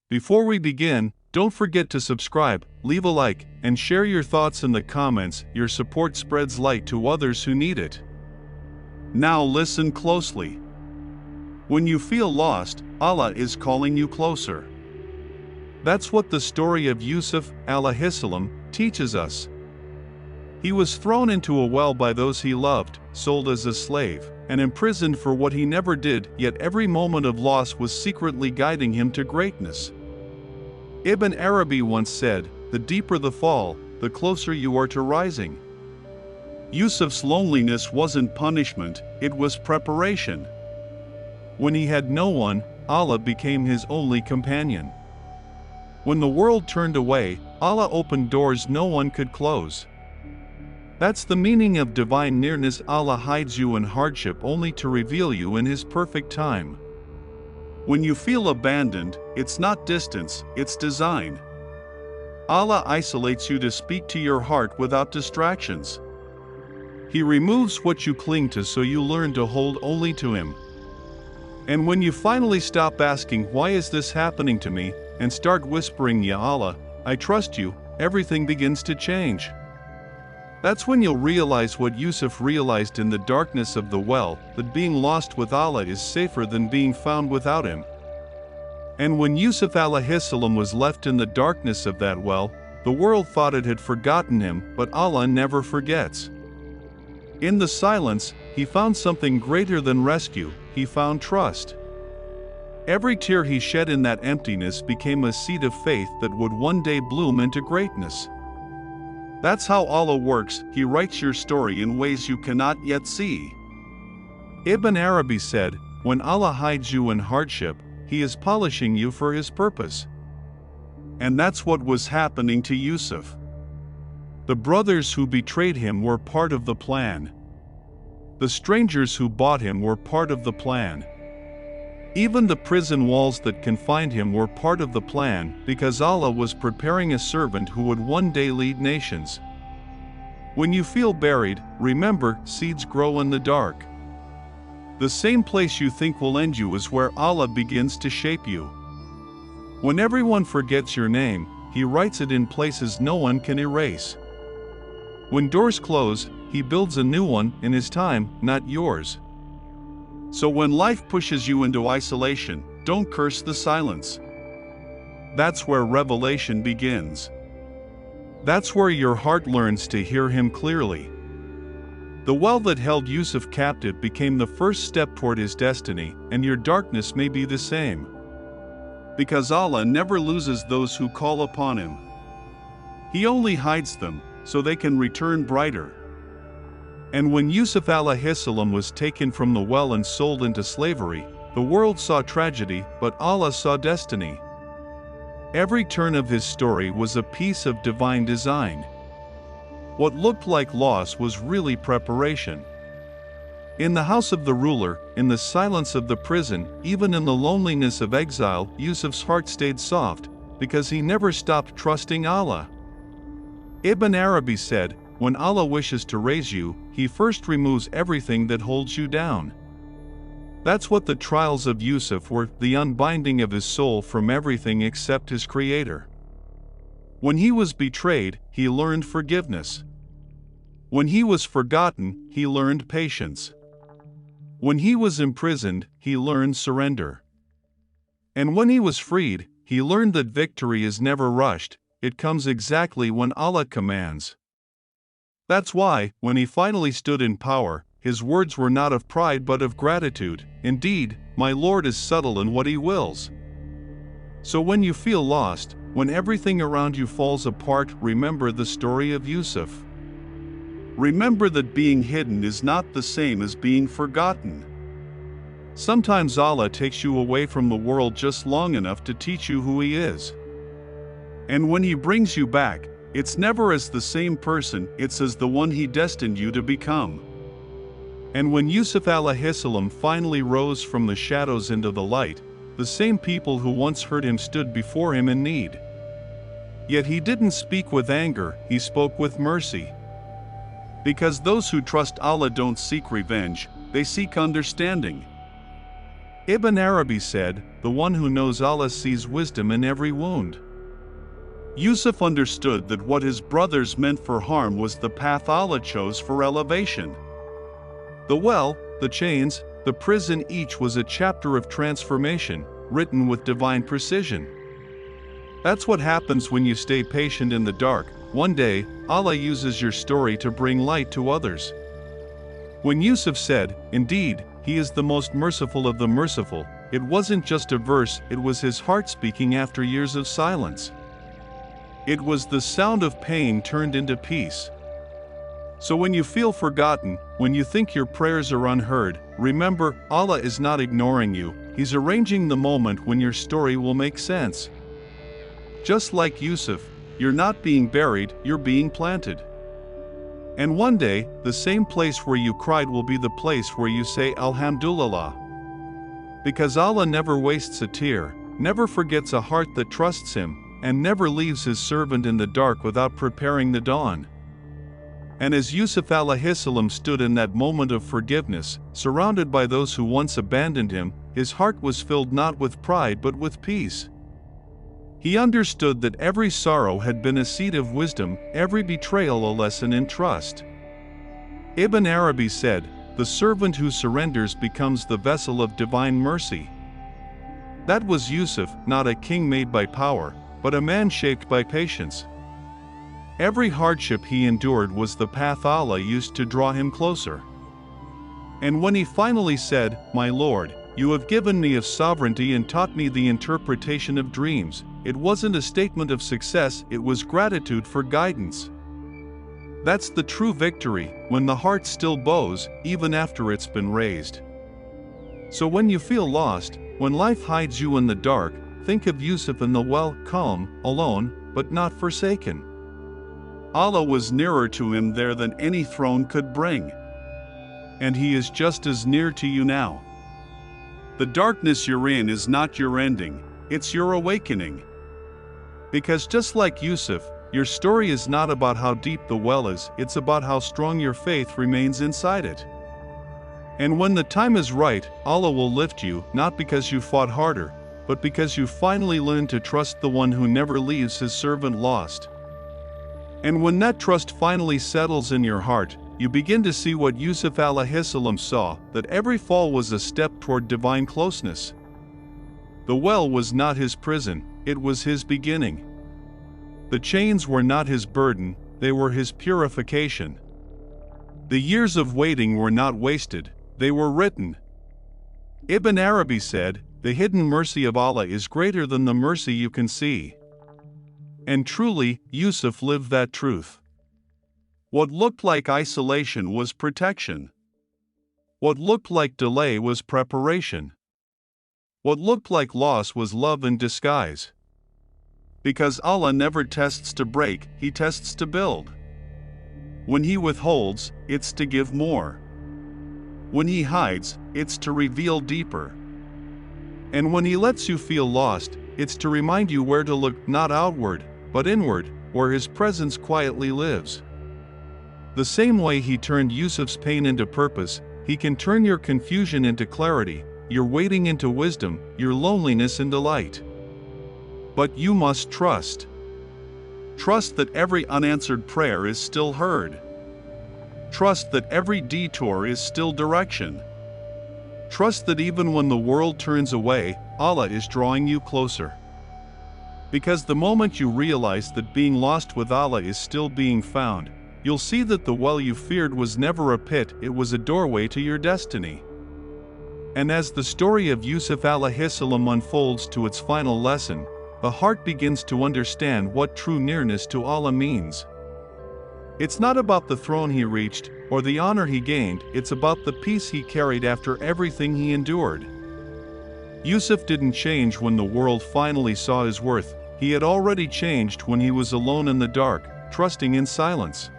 Before we begin, don't forget to subscribe, leave a like, and share your thoughts in the comments. Your support spreads light to others who need it. Now listen closely. When you feel lost, Allah is calling you closer. That's what the story of Yusuf Alayhissalom teaches us. He was thrown into a well by those he loved, sold as a slave, and imprisoned for what he never did, yet every moment of loss was secretly guiding him to greatness. Ibn Arabi once said, "The deeper the fall, the closer you are to rising." Yusuf's loneliness wasn't punishment, it was preparation. When he had no one, Allah became his only companion. When the world turned away, Allah opened doors no one could close. That's the meaning of divine nearness. Allah hides you in hardship only to reveal you in His perfect time. When you feel abandoned, it's not distance, it's design. Allah isolates you to speak to your heart without distractions. He removes what you cling to so you learn to hold only to Him. And when you finally stop asking, "Why is this happening to me?" and start whispering, "Ya Allah, I trust you," everything begins to change. That's when you'll realize what Yusuf realized in the darkness of the well, that being lost with Allah is safer than being found without Him. And when Yusuf Alayhissalom was left in the darkness of that well, the world thought it had forgotten him, but Allah never forgets. In the silence, he found something greater than rescue. He found trust. Every tear he shed in that emptiness became a seed of faith that would one day bloom into greatness. That's how Allah works. He writes your story in ways you cannot yet see. Ibn Arabi said, "When Allah hides you in hardship, He is polishing you for His purpose." And that's what was happening to Yusuf. The brothers who betrayed him were part of the plan. The strangers who bought him were part of the plan. Even the prison walls that confined him were part of the plan, because Allah was preparing a servant who would one day lead nations. When you feel buried, remember, seeds grow in the dark. The same place you think will end you is where Allah begins to shape you. When everyone forgets your name, He writes it in places no one can erase. When doors close, He builds a new one in His time, not yours. So when life pushes you into isolation, don't curse the silence. That's where revelation begins. That's where your heart learns to hear Him clearly. The well that held Yusuf captive became the first step toward his destiny, and your darkness may be the same. Because Allah never loses those who call upon Him. He only hides them, so they can return brighter. And when Yusuf Alayhissalom was taken from the well and sold into slavery, the world saw tragedy, but Allah saw destiny. Every turn of his story was a piece of divine design. What looked like loss was really preparation. In the house of the ruler, in the silence of the prison, even in the loneliness of exile, Yusuf's heart stayed soft, because he never stopped trusting Allah. Ibn Arabi said, "When Allah wishes to raise you, He first removes everything that holds you down." That's what the trials of Yusuf were, the unbinding of his soul from everything except his Creator. When he was betrayed, he learned forgiveness. When he was forgotten, he learned patience. When he was imprisoned, he learned surrender. And when he was freed, he learned that victory is never rushed, it comes exactly when Allah commands. That's why, when he finally stood in power, his words were not of pride but of gratitude. "Indeed, my Lord is subtle in what He wills." So when you feel lost, when everything around you falls apart, remember the story of Yusuf. Remember that being hidden is not the same as being forgotten. Sometimes Allah takes you away from the world just long enough to teach you who He is. And when He brings you back, it's never as the same person, it's as the one He destined you to become. And when Yusuf Alayhissalom finally rose from the shadows into the light, the same people who once hurt him stood before him in need. Yet he didn't speak with anger, he spoke with mercy. Because those who trust Allah don't seek revenge, they seek understanding. Ibn Arabi said, "The one who knows Allah sees wisdom in every wound." Yusuf understood that what his brothers meant for harm was the path Allah chose for elevation. The well, the chains, the prison, each was a chapter of transformation, written with divine precision. That's what happens when you stay patient in the dark. One day, Allah uses your story to bring light to others. When Yusuf said, "Indeed, He is the most merciful of the merciful," it wasn't just a verse, it was his heart speaking after years of silence. It was the sound of pain turned into peace. So when you feel forgotten, when you think your prayers are unheard, remember, Allah is not ignoring you, He's arranging the moment when your story will make sense. Just like Yusuf, you're not being buried, you're being planted. And one day, the same place where you cried will be the place where you say Alhamdulillah. Because Allah never wastes a tear, never forgets a heart that trusts Him, and never leaves His servant in the dark without preparing the dawn. And as Yusuf Alayhissalom stood in that moment of forgiveness, surrounded by those who once abandoned him, his heart was filled not with pride but with peace. He understood that every sorrow had been a seed of wisdom, every betrayal a lesson in trust. Ibn Arabi said, "The servant who surrenders becomes the vessel of divine mercy." That was Yusuf, not a king made by power, but a man shaped by patience. Every hardship he endured was the path Allah used to draw him closer. And when he finally said, "My Lord, you have given me of sovereignty and taught me the interpretation of dreams," it wasn't a statement of success, it was gratitude for guidance. That's the true victory, when the heart still bows, even after it's been raised. So when you feel lost, when life hides you in the dark, think of Yusuf in the well, calm, alone, but not forsaken. Allah was nearer to him there than any throne could bring. And He is just as near to you now. The darkness you're in is not your ending, it's your awakening. Because just like Yusuf, your story is not about how deep the well is, it's about how strong your faith remains inside it. And when the time is right, Allah will lift you, not because you fought harder, but because you finally learned to trust the one who never leaves His servant lost. And when that trust finally settles in your heart, you begin to see what Yusuf Alayhissalom saw, that every fall was a step toward divine closeness. The well was not his prison, it was his beginning. The chains were not his burden, they were his purification. The years of waiting were not wasted, they were written. Ibn Arabi said, "The hidden mercy of Allah is greater than the mercy you can see." And truly, Yusuf lived that truth. What looked like isolation was protection. What looked like delay was preparation. What looked like loss was love in disguise. Because Allah never tests to break, He tests to build. When He withholds, it's to give more. When He hides, it's to reveal deeper. And when He lets you feel lost, it's to remind you where to look, not outward, but inward, where His presence quietly lives. The same way He turned Yusuf's pain into purpose, He can turn your confusion into clarity, your waiting into wisdom, your loneliness into light. But you must trust. Trust that every unanswered prayer is still heard. Trust that every detour is still direction. Trust that even when the world turns away, Allah is drawing you closer. Because the moment you realize that being lost with Allah is still being found, you'll see that the well you feared was never a pit, it was a doorway to your destiny. And as the story of Yusuf Alayhissalom unfolds to its final lesson, the heart begins to understand what true nearness to Allah means. It's not about the throne he reached, or the honor he gained, it's about the peace he carried after everything he endured. Yusuf didn't change when the world finally saw his worth, he had already changed when he was alone in the dark, trusting in silence.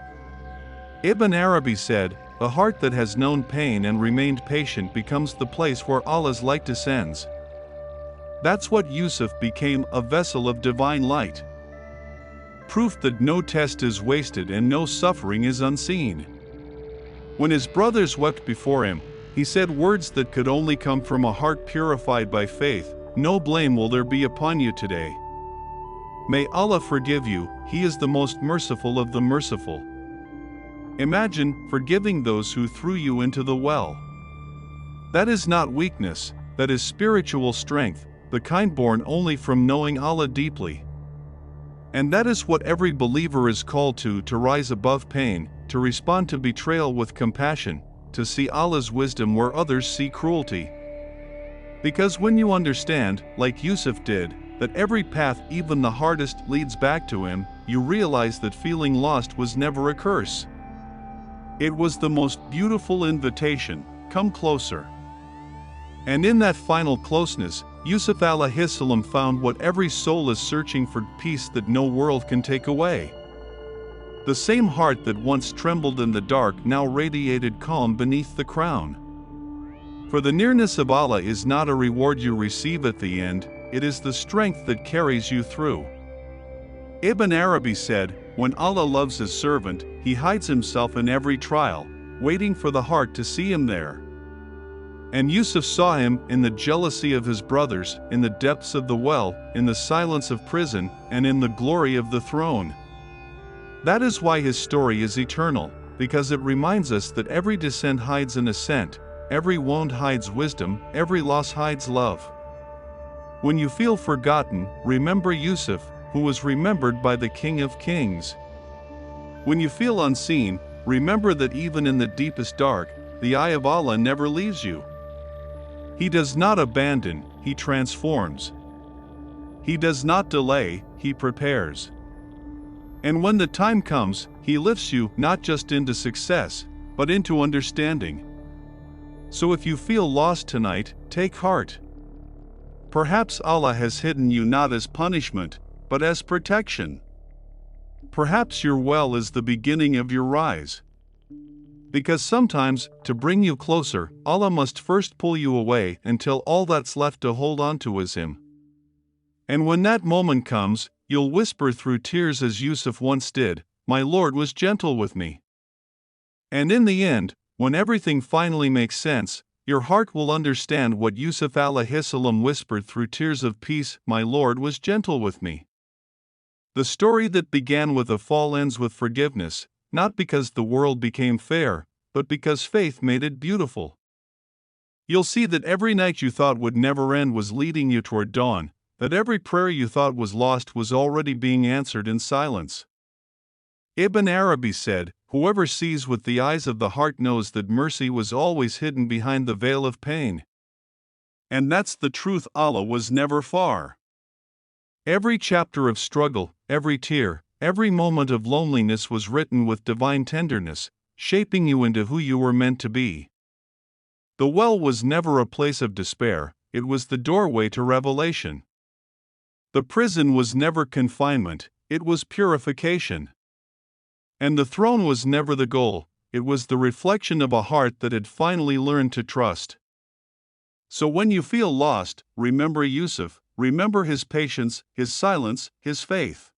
Ibn Arabi said, "The heart that has known pain and remained patient becomes the place where Allah's light descends." That's what Yusuf became, a vessel of divine light. Proof that no test is wasted and no suffering is unseen. When his brothers wept before him, He said words that could only come from a heart purified by faith. No blame will there be upon you today. May Allah forgive you, He is the most merciful of the merciful. Imagine forgiving those who threw you into the well. That is not weakness, that is spiritual strength, the kind born only from knowing Allah deeply. And that is what every believer is called to rise above pain, to respond to betrayal with compassion, to see Allah's wisdom where others see cruelty. Because when you understand, like Yusuf did, that every path, even the hardest, leads back to Him, you realize that feeling lost was never a curse. It was the most beautiful invitation, come closer. And in that final closeness, Yusuf Alayhissalom found what every soul is searching for, peace that no world can take away. The same heart that once trembled in the dark now radiated calm beneath the crown. For the nearness of Allah is not a reward you receive at the end, it is the strength that carries you through. Ibn Arabi said, when Allah loves His servant, He hides Himself in every trial, waiting for the heart to see Him there. And Yusuf saw Him in the jealousy of his brothers, in the depths of the well, in the silence of prison, and in the glory of the throne. That is why his story is eternal, because it reminds us that every descent hides an ascent, every wound hides wisdom, every loss hides love. When you feel forgotten, remember Yusuf, who was remembered by the King of Kings. When you feel unseen, remember that even in the deepest dark, the eye of Allah never leaves you. He does not abandon, He transforms. He does not delay, He prepares. And when the time comes, He lifts you not just into success, but into understanding. So if you feel lost tonight, take heart. Perhaps Allah has hidden you not as punishment, but as protection. Perhaps your well is the beginning of your rise. Because sometimes, to bring you closer, Allah must first pull you away until all that's left to hold on to is Him. And when that moment comes, you'll whisper through tears as Yusuf once did, "My Lord was gentle with me." And in the end, when everything finally makes sense, your heart will understand what Yusuf Alayhissalom whispered through tears of peace, "My Lord was gentle with me." The story that began with a fall ends with forgiveness, not because the world became fair, but because faith made it beautiful. You'll see that every night you thought would never end was leading you toward dawn, that every prayer you thought was lost was already being answered in silence. Ibn Arabi said, "Whoever sees with the eyes of the heart knows that mercy was always hidden behind the veil of pain." And that's the truth. Allah was never far. Every chapter of struggle, every tear, every moment of loneliness was written with divine tenderness, shaping you into who you were meant to be. The well was never a place of despair, it was the doorway to revelation. The prison was never confinement, it was purification. And the throne was never the goal, it was the reflection of a heart that had finally learned to trust. So when you feel lost, remember Yusuf, remember his patience, his silence, his faith.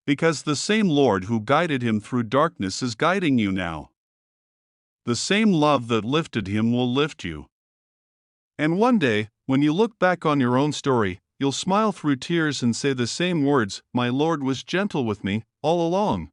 Because the same Lord who guided him through darkness is guiding you now. The same love that lifted him will lift you. And one day, when you look back on your own story, you'll smile through tears and say the same words, "My Lord was gentle with me, all along."